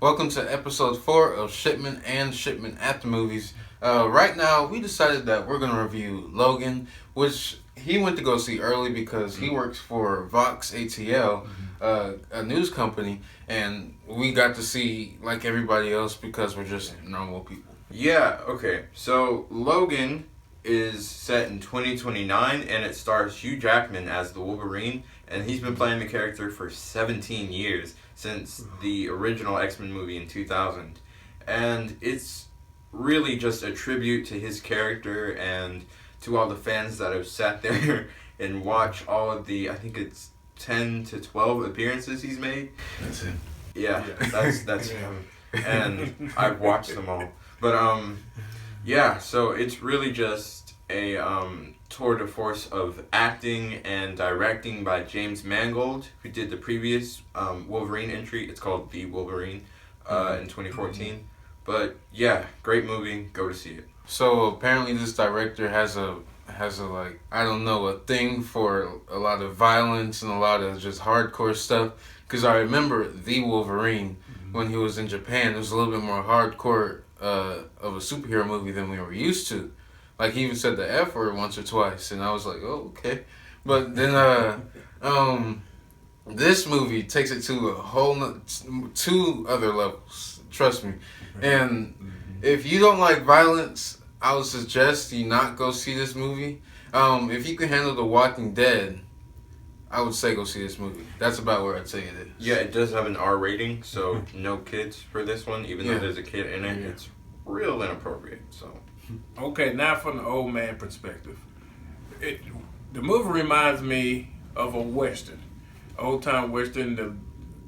Welcome to episode 4 of Shipman and Shipman at the Movies. Right now, we decided that we're going to review Logan, which he went to go see early because he works for Vox ATL, a news company, and we got to see like everybody else because we're just normal people. Yeah, okay. So, Logan is set in 2029, and it stars Hugh Jackman as the Wolverine, and he's been playing the character for 17 years, since the original X-Men movie in 2000. And it's really just a tribute to his character and to all the fans that have sat there and watched all of the, I think it's 10 to 12 appearances he's made. That's it. Yeah, that's him. And I've watched them all. But yeah, so it's really just a tour de force of acting and directing by James Mangold, who did the previous Wolverine entry. It's called The Wolverine in 2014. But yeah, great movie. Go to see it. So apparently this director has a like, I don't know, a thing for a lot of violence and a lot of just hardcore stuff. Because I remember The Wolverine when he was in Japan. It was a little bit more hardcore of a superhero movie than we were used to. Like, he even said the F word once or twice, and I was like, oh, okay. But then this movie takes it to a whole two other levels. Trust me. And if you don't like violence, I would suggest you not go see this movie. If you can handle The Walking Dead, I would say go see this movie. That's about where I'd say it is. Yeah, it does have an R rating, so no kids for this one, even though there's a kid in it. It's real inappropriate, so... Okay, now from the old man perspective. The movie reminds me of a Western. Old time Western.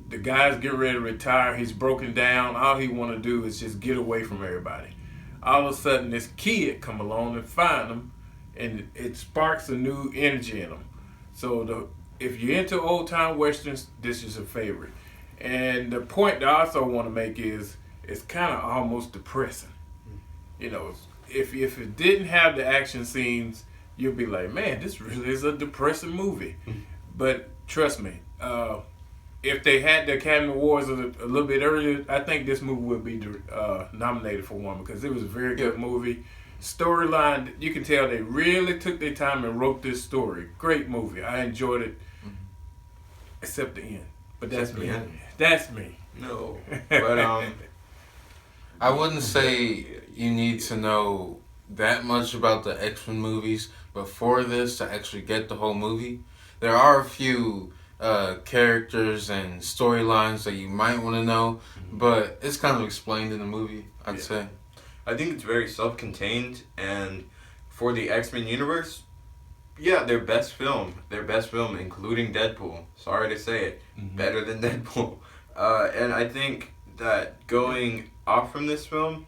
The guy's getting ready to retire. He's broken down. All he want to do is just get away from everybody. All of a sudden, this kid come along and find him, and it sparks a new energy in him. So if you're into old time Westerns, this is a favorite. And the point that I also want to make is it's kind of almost depressing. You know, if it didn't have the action scenes, you'd be like, man, this really is a depressing movie. But trust me, if they had the Academy Awards a little bit earlier, I think this movie would be nominated for one because it was a very good movie. Storyline, you can tell they really took their time and wrote this story. Great movie. I enjoyed it, except the end. But that's me. That's me. No. But, I wouldn't say you need to know that much about the X-Men movies before this to actually get the whole movie. There are a few characters and storylines that you might want to know, but it's kind of explained in the movie, I'd say. I think it's very self-contained, and for the X-Men universe, yeah, their best film, including Deadpool. Sorry to say it, better than Deadpool. And I think that going off from this film,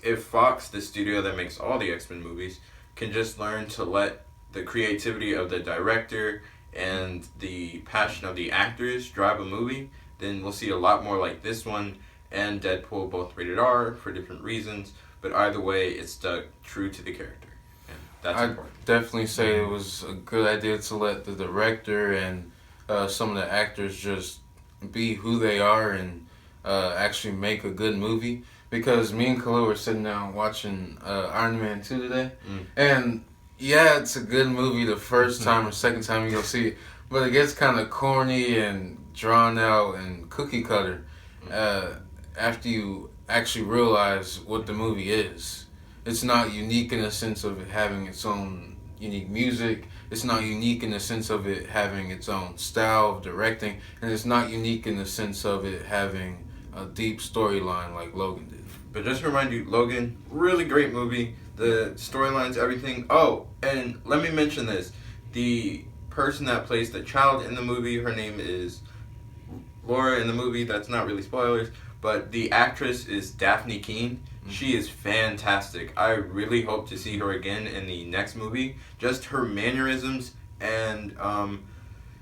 if Fox, the studio that makes all the X-Men movies, can just learn to let the creativity of the director and the passion of the actors drive a movie, then we'll see a lot more like this one and Deadpool, both rated R for different reasons, but either way, it's stuck true to the character. And that's important. I'd definitely say it was a good idea to let the director and some of the actors just be who they are and actually make a good movie. Because me and Khalil were sitting down watching Iron Man 2 today, and yeah, it's a good movie the first time or second time you go see it, but it gets kind of corny and drawn out and cookie cutter after you actually realize what the movie is. It's not unique in the sense of it having its own unique music. It's not unique in the sense of it having its own style of directing, and it's not unique in the sense of it having a deep storyline like Logan did. But just to remind you, Logan, really great movie. The storylines, everything. Oh, and let me mention this. The person that plays the child in the movie, her name is Laura in the movie. That's not really spoilers. But the actress is Daphne Keane. She is fantastic. I really hope to see her again in the next movie. Just her mannerisms and...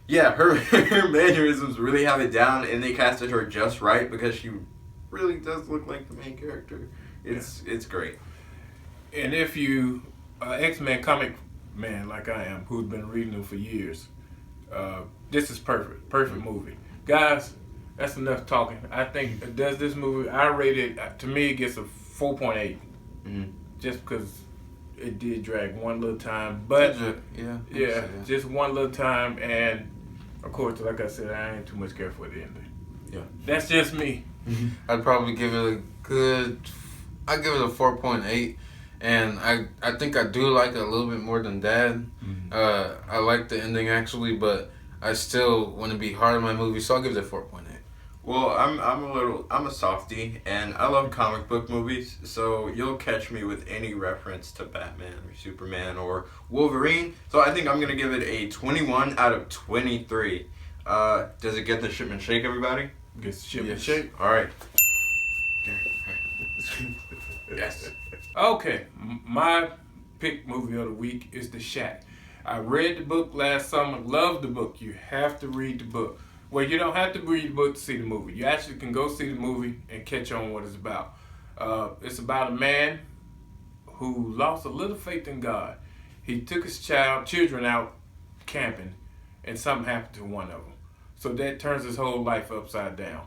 yeah, her mannerisms really have it down, and they casted her just right because she really does look like the main character. It's great. And if you X-Men comic man like I am, who's been reading them for years, this is perfect movie. Guys, That's enough talking. I think does this movie. I rate it. To me, it gets a 4.8, Mm-hmm. just because it did drag one little time. But Yeah. yeah, just one little time, and of course, like I said, I ain't too much care for the ending. Yeah. That's just me. I'd probably give it a good. I'd give it a 4.8, and I think I do like it a little bit more than Dad. I like the ending actually, but I still want to be hard on my movie, so I'll give it a 4.8. Well, I'm a softie, and I love comic book movies, so you'll catch me with any reference to Batman or Superman or Wolverine. So I think I'm gonna give it a 21 out of 23. Does it get the Shipman shake, everybody? Gets the ship in Yes. shape. All right. Yes. Okay, my pick movie of the week is The Shack. I read the book last summer. Loved the book. You have to read the book. Well, you don't have to read the book to see the movie. You actually can go see the movie and catch on what it's about. It's about a man who lost a little faith in God. He took his children out camping, and something happened to one of them. So that turns his whole life upside down.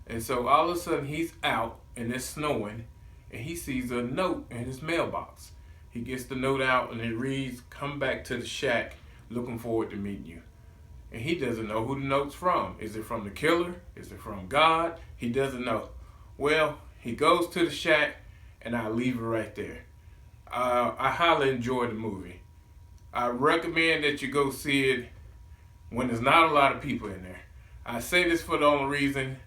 And so all of a sudden he's out and it's snowing, and he sees a note in his mailbox. He gets the note out and it reads, "Come back to the shack. Looking forward to meeting you." And he doesn't know who the note's from. Is it from the killer? Is it from God? He doesn't know. Well, he goes to the shack, and I leave it right there. I highly enjoyed the movie. I recommend that you go see it when there's not a lot of people in there. I say this for the only reason,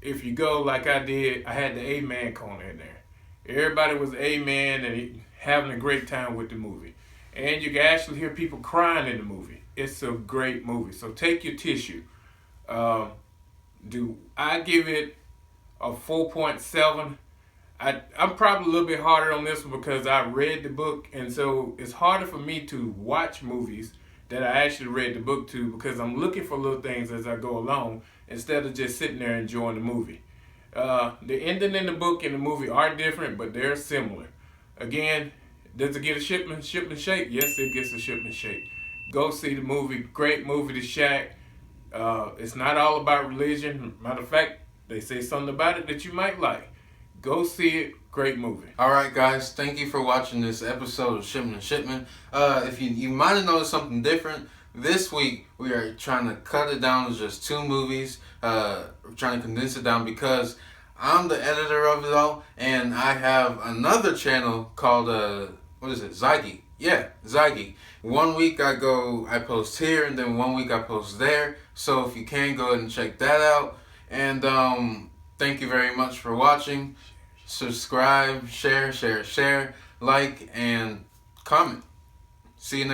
if you go like I did, I had the Amen corner in there. Everybody was Amen and having a great time with the movie. And you can actually hear people crying in the movie. It's a great movie. So take your tissue. Do I give it a 4.7? I'm probably a little bit harder on this one because I read the book, and so it's harder for me to watch movies that I actually read the book to, because I'm looking for little things as I go along instead of just sitting there enjoying the movie. The ending in the book and the movie are different, but they're similar. Again, does it get a Shipman shake? Yes, it gets a Shipman shake. Go see the movie. Great movie, The Shack. It's not all about religion. Matter of fact, they say something about it that you might like. Go see it. Great movie. All right, guys. Thank you for watching this episode of Shipman and Shipman. If you might have noticed something different, this week we are trying to cut it down to just 2 movies. We're trying to condense it down because I'm the editor of it all, and I have another channel called what is it? Zygy. Yeah, Zygy. One week I post here, and then one week I post there. So if you can, go ahead and check that out. And thank you very much for watching. Subscribe, share, like, and comment. See you next